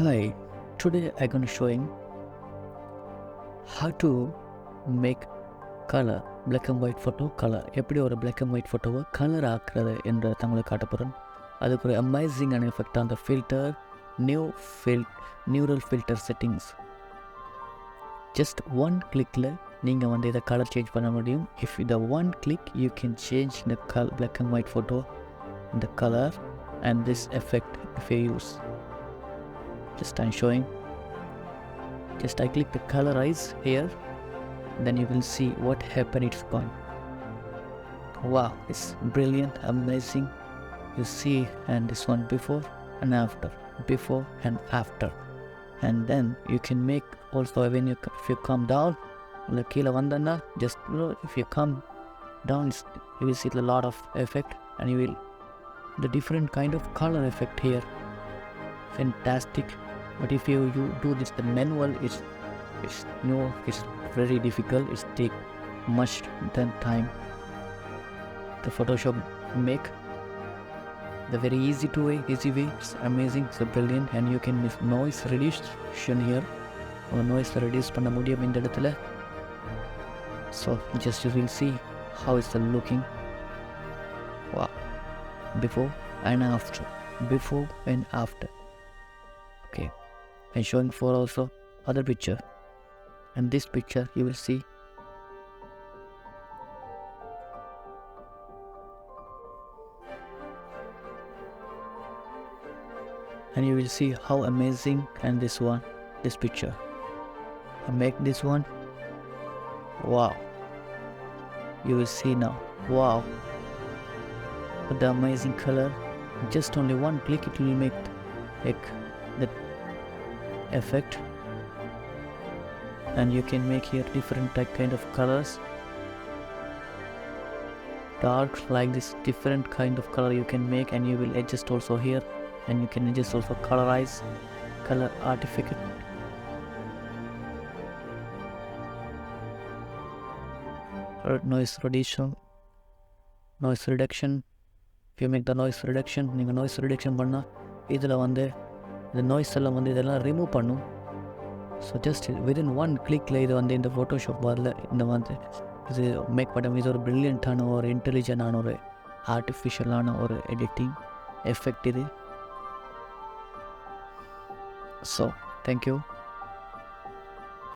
Hi, today I'm going to showing how to make color black and white photo color. எப்படி ஒரு black and white photoவை color ஆக்குறது என்ற உங்களுக்கு காட்ட போகிறேன். அதுக்கு ஒரு அமேசிங்கான எஃபெக்ட் அந்த filter neural filter settings. Just one கிளிக்கில் நீங்கள் வந்து இதை கலர் சேஞ்ச் பண்ண முடியும். இஃப் இந்த one click you can change இந்த black and white photo the color and this effect if you use. Just I'm showing. Just I click the colorize here, then you will see what happened. It's gone. Wow, it's brilliant, amazing. You see, and this one before and after, and then you can make also when you if you come down, like kila vandana, just if you come down, you will see a lot of effect, and you will the different kind of color effect here. Fantastic. But if you do this the manual, it's very difficult. It's take much than time. The Photoshop make the very easy way. It's amazing, so brilliant, and you can make noise reduction here or noise reduce பண்ண முடியும் இந்த இடத்துல. So just you will see how it's looking. Wow, before and after. Okay, and showing for also other picture, and this picture you will see and you will see how amazing. And this picture I make this one. Wow, you will see now. Wow, the amazing color. Just only one click it will make the effect, and you can make here different kind of colors, dark like this, different kind of color you can make, and you will adjust also here, and you can adjust also colorize, color artifact, noise reduction. If you make the noise reduction, நீங்கள் noise reduction பண்ணால் இதில் வந்து இந்த noise எல்லாம் வந்து இதெல்லாம் remove பண்ணும். So just within one கிளிக்கில் இது வந்து இந்த ஃபோட்டோஷாப் வரல இந்த வந்து இது மேக் பண்ண இது ஒரு ப்ரில்லியண்ட்டான ஒரு இன்டெலிஜென்டான ஒரு ஆர்டிஃபிஷியலான ஒரு எடிட்டிங் எஃபெக்ட் இது. So thank you.